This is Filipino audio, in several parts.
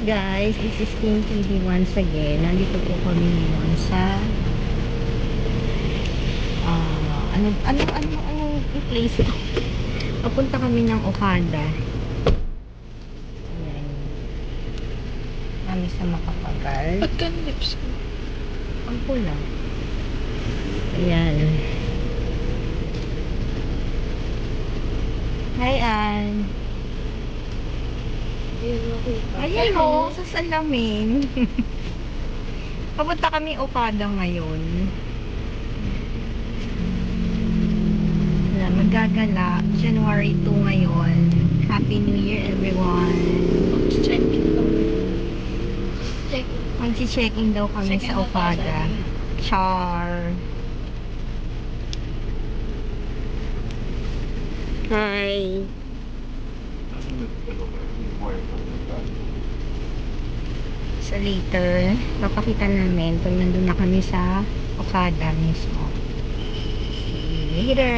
guys, this is King TV once again. Nandito po kami ngayon sa anong place ito? Papunta kami ng Okada. Ayan. Kami sa Makapagal. Ba't ka lips ko? Ang pula. Ayan. Hi, Ann. Ayan o, sa salamin. Papunta kami Okada ngayon. Magagala. January 2 ngayon. Happy New Year, everyone. Magsi-checking daw kami sa Okada. Char. Hi. So later, papakita namin pag nandun na kami sa Okada mismo. See you later.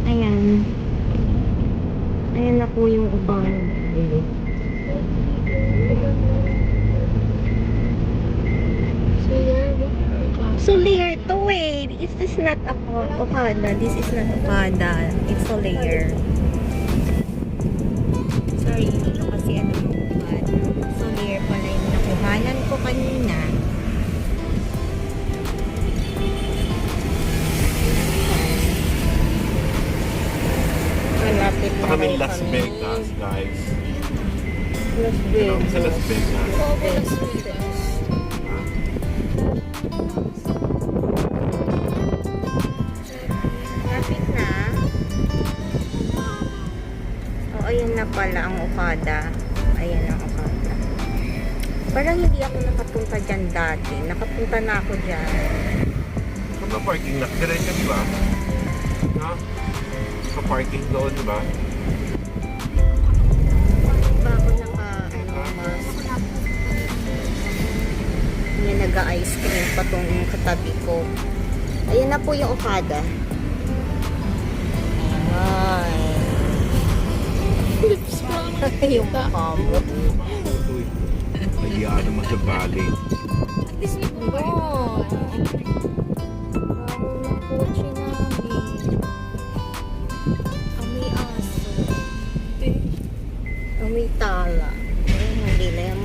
Ayan. Ayan na po yung Okada. Soler to wait. Is this not Okada? This is not Okada. It's Soler. Sorry, hindi ko kasi ano yung Okada. Soler pala yung nakuhanan ko kanina. Malapit na Kami raw Las kami. Vegas, guys. Las Kami sa Las Vegas. Vegas. Lapit na. O, ayan na pala ang Okada. Ayan ang Okada. Parang hindi ako nakapunta dyan dati. Nakapunta na ako dyan. Kung na-parking na, diretso, di ba? Ha? Ka-parking doon, di ba? Ba ako mas... May nag-ice cream pa tong katabi ko. Ayan na po yung Okada. Ay. Lips ko. Yung kamot. Hayaan naman sa bali. This week mo ba? Oh. Ang kotse namin. Amoy aso. Amoy tala. Ayun, hindi na yung...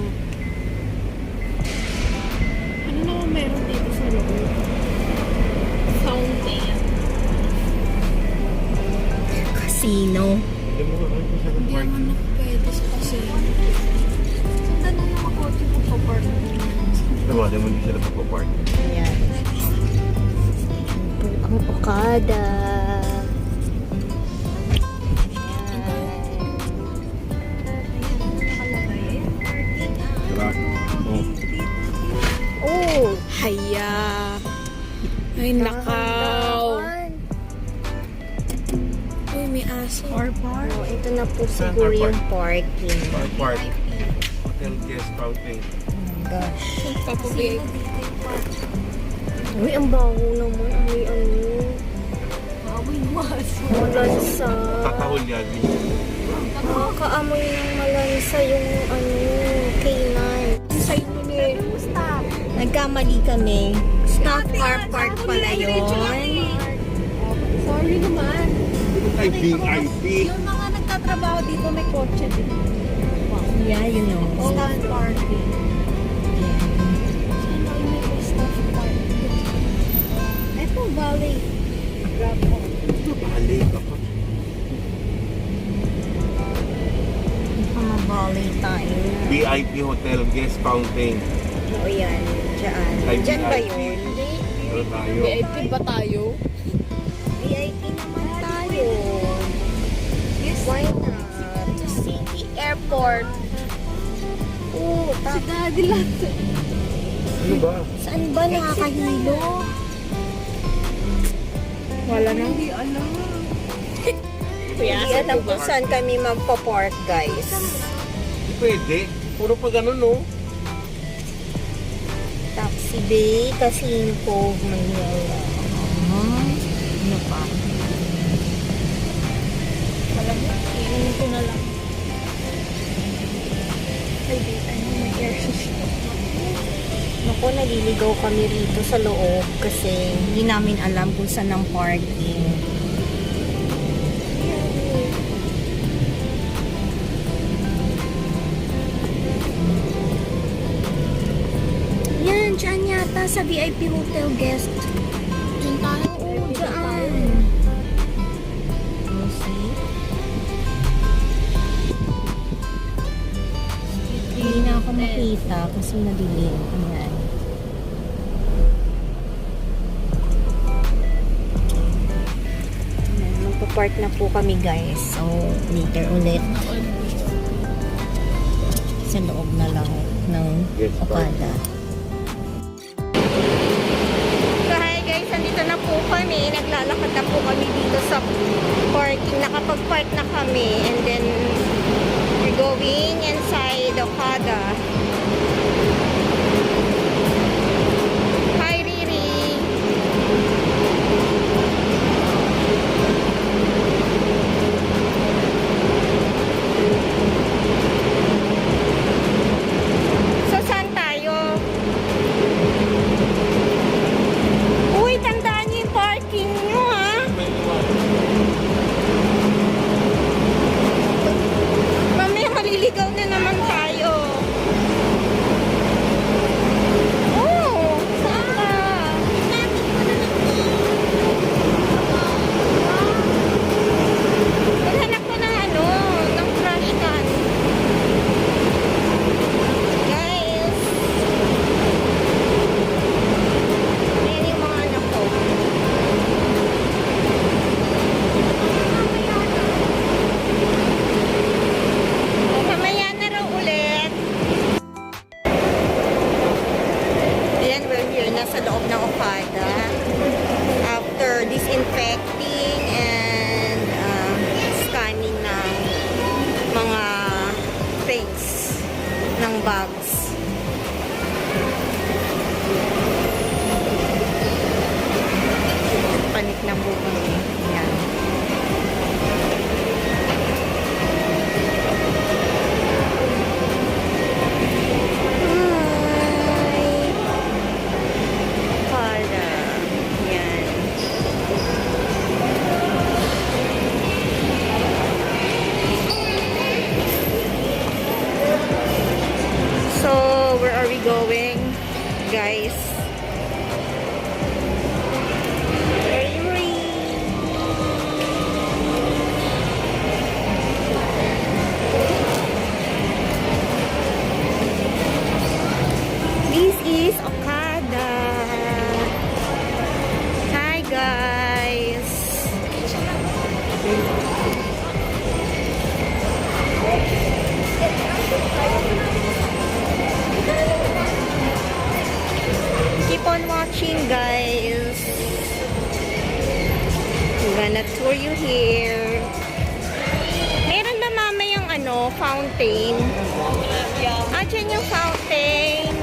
Ano naman meron dito sa loob? Fountain. Casino. Hindi mo kakain ko sa Hindi naman parking. nakapwede sa kasi. Saan na yung kotse mo sa park? Diba, di mo hindi sila magpa-park. Ayan. Ito ang Okada. Diba? Oh. Oh! Haya. Ay, nakaw. Uy, may aso. Or bar? Oh, ito na po siguro yung parking. Park. Hotel guest fountain. Oh my gosh. Papabig. Uy, ang baho naman. Amoy ano. Amoy maso. Malansa. Tatahol yan. Nakakaamoy ng malansa yung ano, K9. Sa inyo ni. Stop. Nagkamali kami. Stop car park pala yun. Sorry naman. Ay, VIP. Yung mga nagtatrabaho dito may kotse din. Yeah, you know. Stand parking. Sana may staff parking. Ito, valley. Grab po. Bali ka pa. Valley tayo. VIP Hotel Guest Fountain. O yan, dyan. Ay, Dyan ba VIP. yun? Pero tayo. VIP ba tayo? VIP naman tayo. Why not? To City Airport. Oo, Si Daddy lang. Ano ba? saan ba nakakahilo? Wala na. Hindi alam. Hindi alam kung saan kami magpa-park, guys. Pwede. Puro pa ganun, no? Taxi Bay, Casino Cove, Manila. Ano pa? Alam mo, iinin ko na lang. naliligaw kami rito sa loob kasi hindi namin alam kung saan ang parking. Yan, dyan yata sa VIP Hotel Guest. Diyan tayo. Oo, dyan. You see? Hindi na ako makita kasi madilim. Ayan. Ayan, magpa-park na po kami guys. So, later ulit. Sa loob na lang ng Yes, Okada. So, hi guys, nandito na po kami. Naglalakad na po kami dito sa parking. Nakapag-park na kami. And then, we're going inside Okada. Hi, Riri. So, saan tayo? Uy, tandaan niyo yung parking niyo, ha? Mamaya maliligaw na naman tayo. Oh, saan ka? Maghanap ko ng ano, ng trash can. Guys. Ayan yung mga anak ko. Mamaya na raw ulit. Ayan, we're here na sa loob ng Okada. After disinfecting and scanning ng mga things ng bags. Panik na po kami. Ayan. Hi! Okada. Ayan. So, where are we going, guys? This is Okada. Hi, guys. Keep on watching, guys. I'm gonna tour you here. Meron ba mamayang ano, fountain? Ah, dyan yung fountain.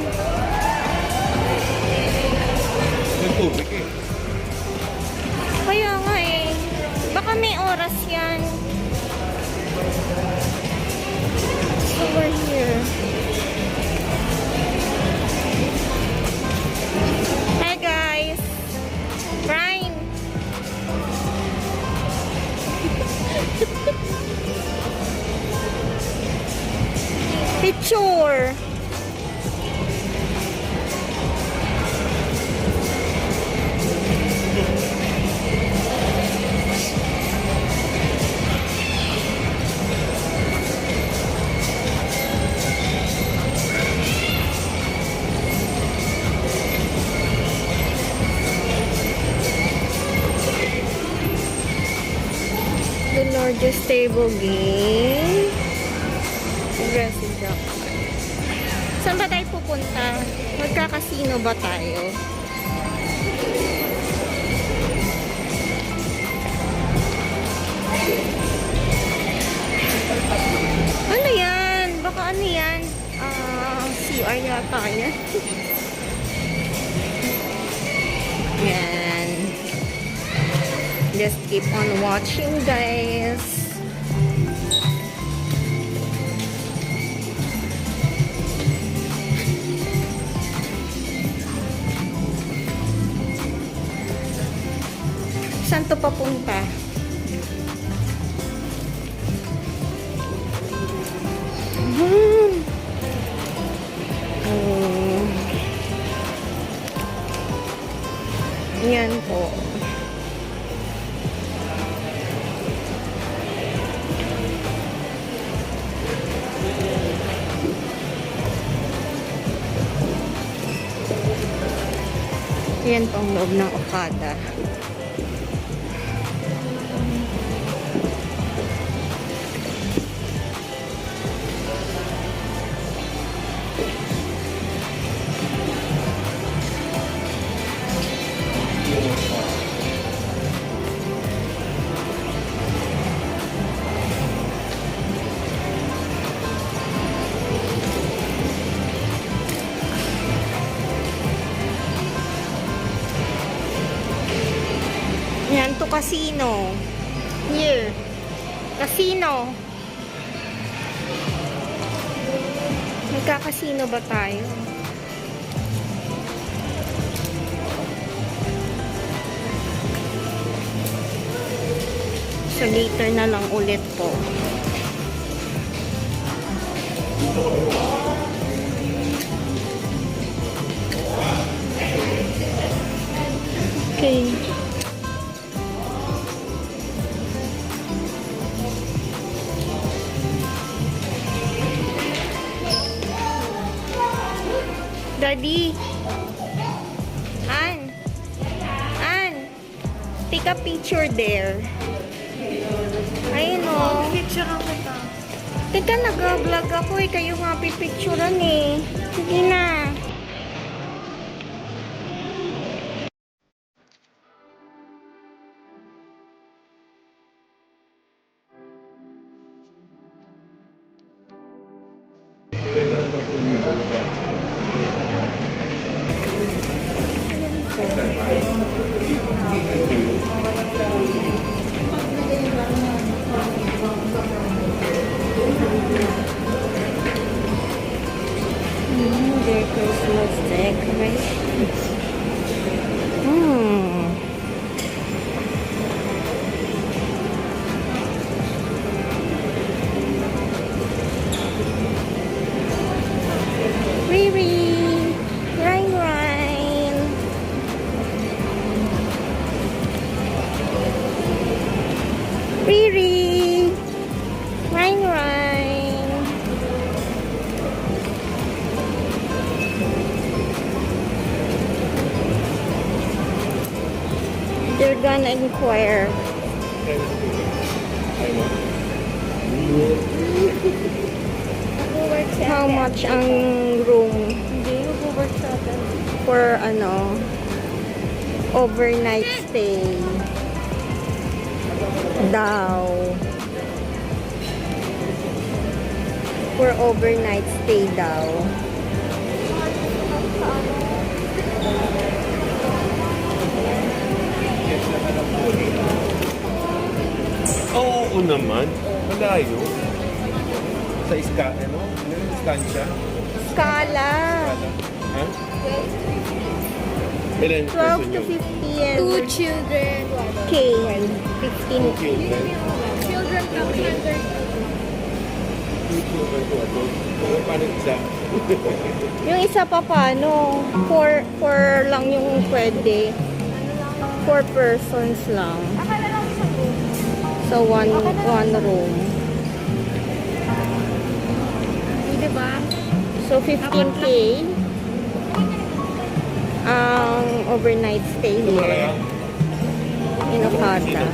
May tubig eh. Kaya nga eh. Baka may oras yan. So we're here. Hi guys. Brian. Picture. The largest table game. Aggressive jackpot. Saan ba tayo pupunta? Magkakasino ba tayo? Ano yan? Baka ano yan? CR yata yan. Yan. Just keep on watching, guys. Saan to papunta? Oh. Yan po. Yan po ang loob ng Okada. Yan to casino. Here. Casino. Magkakasino ba tayo? So later na lang ulit po. Okay. Daddy. Ann. Take a picture there. Ayun o. Picture ang kita. Teka, nag-vlog ako eh. Kayo nga pipicturean eh. Sige na. Their Christmas decorations. Riri, Ryan. Riri, Ryan. They're gonna inquire. How much ang room? Hindi, mag-work sa atin. For ano, overnight stay daw. For overnight stay daw. Oo naman. Malayo. Sa ano? Iskansya? Scala. Ha? Ilan 12 person to yun? 50 and Two children. K. 15 K. Children. Children come under. Two children to adult. Paano isa? Yung isa pa paano? 4 lang yung pwede. 4 persons lang. Akala lang isang room. So, one room. Diba? So, 15K ang overnight stay here in Okada.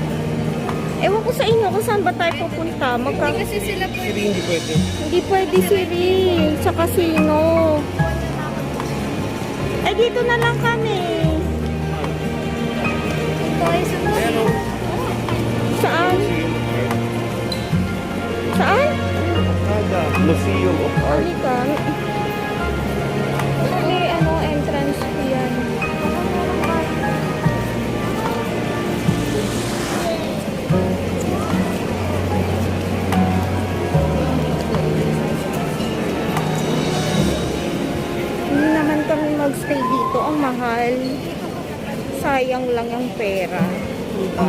Ewan ko sa inyo kung saan ba tayo pupunta. Hindi kasi sila Hindi, pwede. hindi pwede. Hindi pwede Siri sa casino. Eh, dito na lang kami. Tayo sa Pero, Saan? Museum of Art. Saan? Okada. Museum of Art. Halika. May entrance fee yan. Hindi naman kami magstay dito. Ang mahal. Sayang lang ang pera. Diba?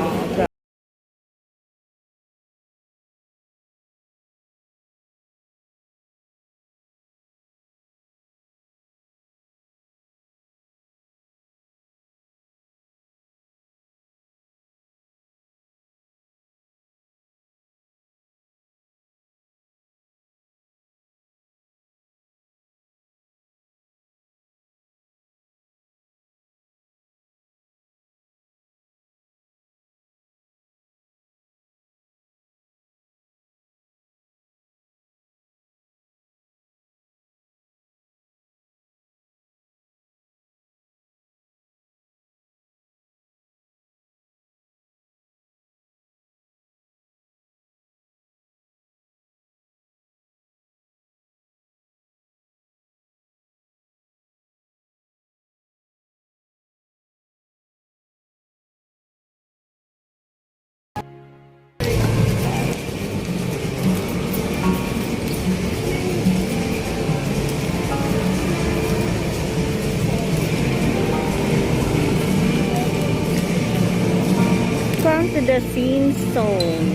Come to the scene zone.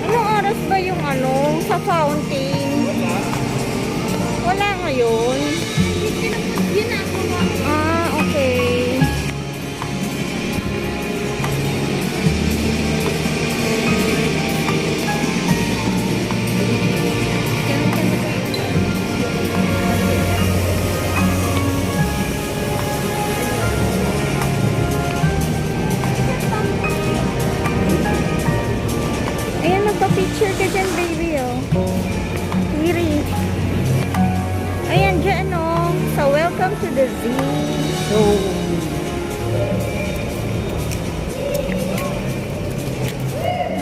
Anong oras ba yung sa fountain? Wala ngayon. Yun na ako ba? Ah, okay. Ayan, magpa-picture ka dyan, baby, oh. Wiri. Ayan, dyan, oh. So, welcome to the Z Zone.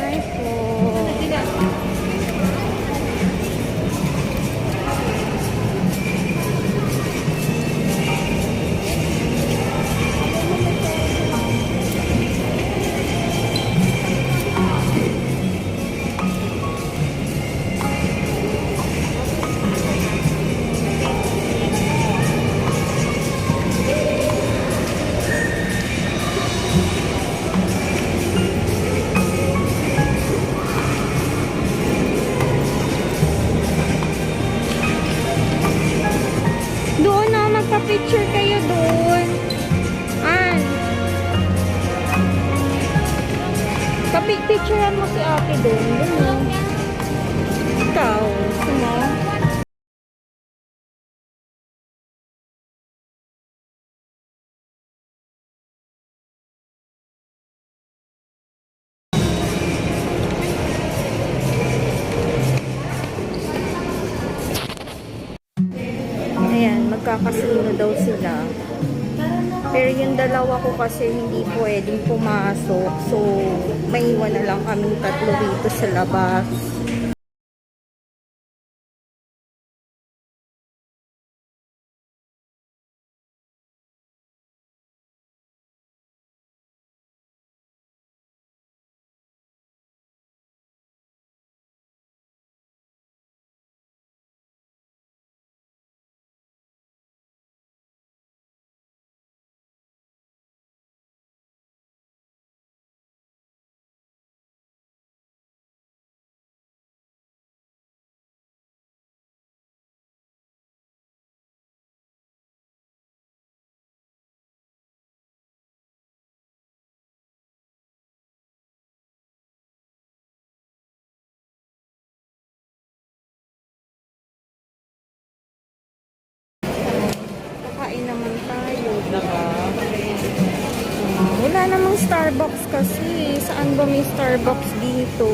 Hi po. Doon na, magpa-picture kayo doon. An. Picturean mo si ate doon. Doon mo. Ikaw. Gusto mo? Ayan, magkakasino daw sila. Pero yung dalawa ko kasi hindi pwedeng pumasok. So, maiwan na lang kaming tatlo dito sa labas. Kakain naman tayo, diba? Wala namang Starbucks kasi. Saan ba may Starbucks dito?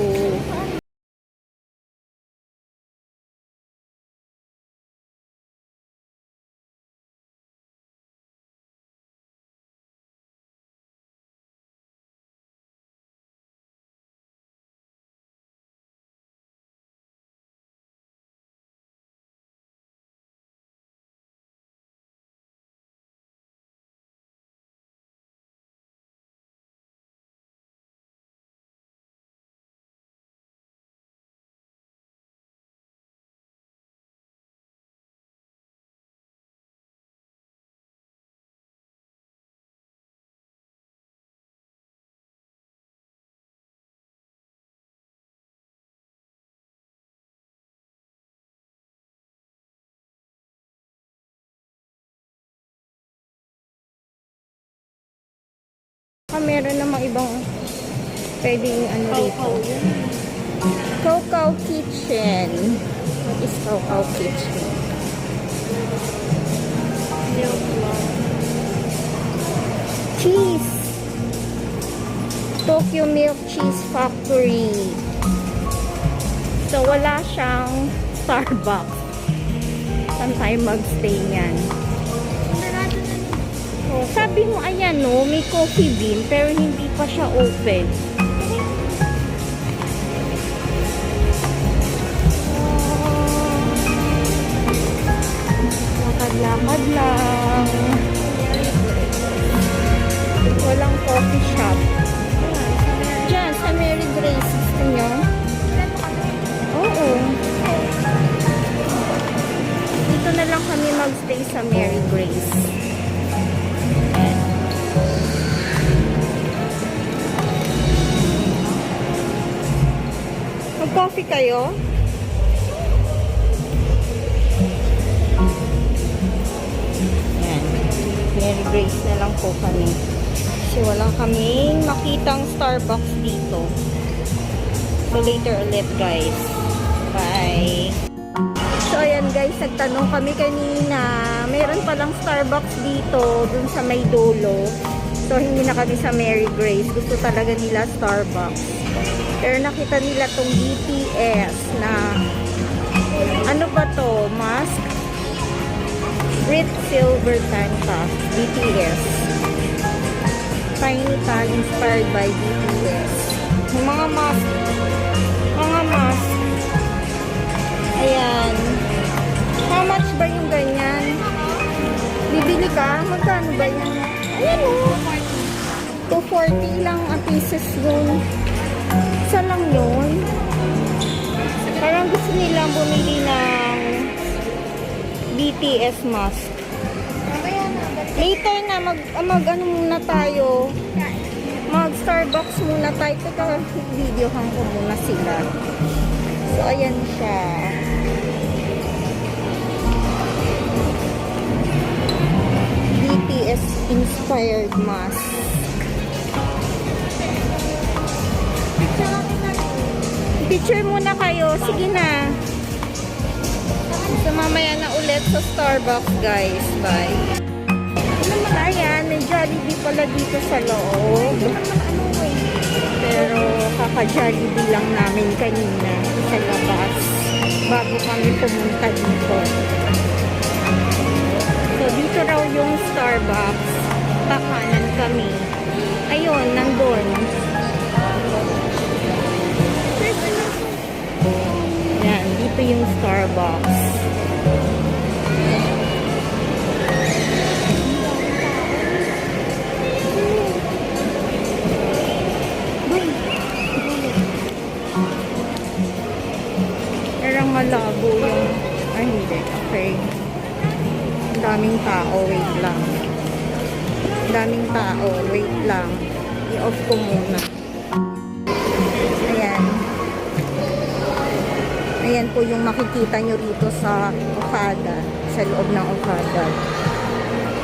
Meron namang ibang pwedeng ano rito. Coco Kitchen. What is Coco Kitchen? Cheese. Tokyo Milk Cheese Factory. So, wala siyang Starbucks. Saan tayo magstay niyan? So, sabi mo, ayan no, may coffee bean, pero hindi pa siya open. Lakad-lakad lang. Walang coffee shop. Diyan, sa Mary Grace. Gusto nyo? Oo. Dito na lang kami magstay sa Mary Grace. Mag-coffee kayo? Yan. Mary Grace na lang po kami. Kasi wala kaming makitang Starbucks dito. So later ulit guys. Bye! So ayan guys, nagtanong kami kanina. Mayroon palang Starbucks dito, dun sa may dulo. So hindi na kami sa Mary Grace. Gusto talaga nila Starbucks. Pero nakita nila tong BTS na ano ba to? Mask? Red Silver Tanka. BTS. Tiny Tan inspired by BTS. Yung mga mask. Mga mask. Ayan. How much ba yung ganyan? Bibili ka? Magkano ba yan? Ayan o. 240 lang ang pieces yun. Isa lang yun. Parang gusto nilang bumili ng BTS mask. Later na, mag-ano muna tayo. Mag-Starbucks muna tayo. Teka, videohan ko muna sila. So, ayan siya. BTS inspired mask. Picture muna kayo. Sige na. So, mamaya na ulit sa Starbucks, guys. Bye. Ayan, may Jollibee pala dito sa loob. Pero, kaka-Jollibee lang namin kanina sa labas. Bago kami pumunta dito. So, dito raw yung Starbucks. Kakanan kami. Ayun, nandun. Yan, dito yung Starbucks. Parang malabo yung... Ay, hindi. Okay. Ang daming tao. Wait lang. Ang daming tao. Wait lang. I-off ko muna. Ayan. Ayan po yung makikita nyo rito sa Okada. Sa loob ng Okada.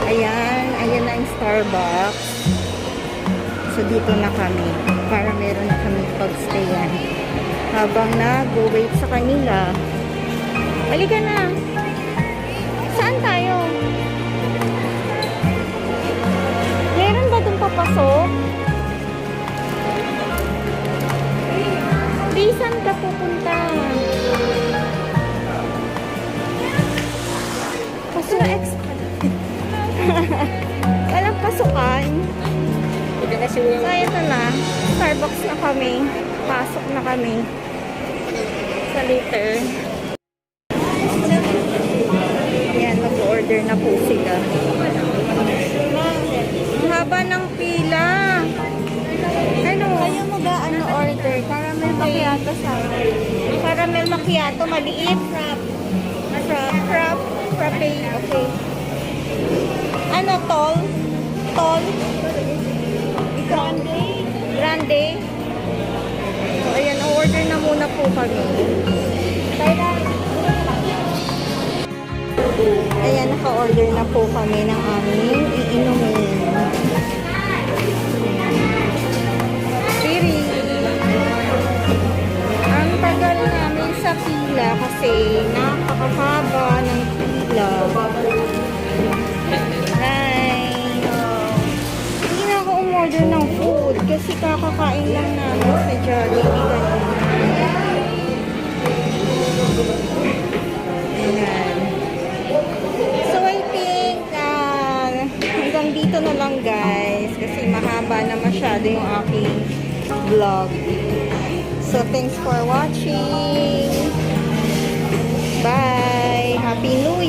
Ayan. Ayan na yung Starbucks. So, dito na kami. Para meron na kami pag-stayan. Habang nag-wait sa kanila. Halika na. Saan tayo? Meron ba dun papasok? Di, saan ka pupunta? Pasok na extra. Walang pasukan. So, ito na. Starbucks na kami. Pasok na kami. Sa later. Ayan, mag-order na po sila. Ang haba ng pila. Ano? Kayo mag-ano order? Caramel macchiato sa Caramel macchiato, maliit. Frappe. Okay. Ano, tall? Tall? Grande. So, ayan, order na muna po kami. Ayan, naka-order na po kami ng aming iinumin. Ayan. kakakain lang namin sa Jollibee kanina. Ayan. So I think hanggang dito na lang guys kasi mahaba na masyado yung aking vlog. So thanks for watching. Bye! Happy New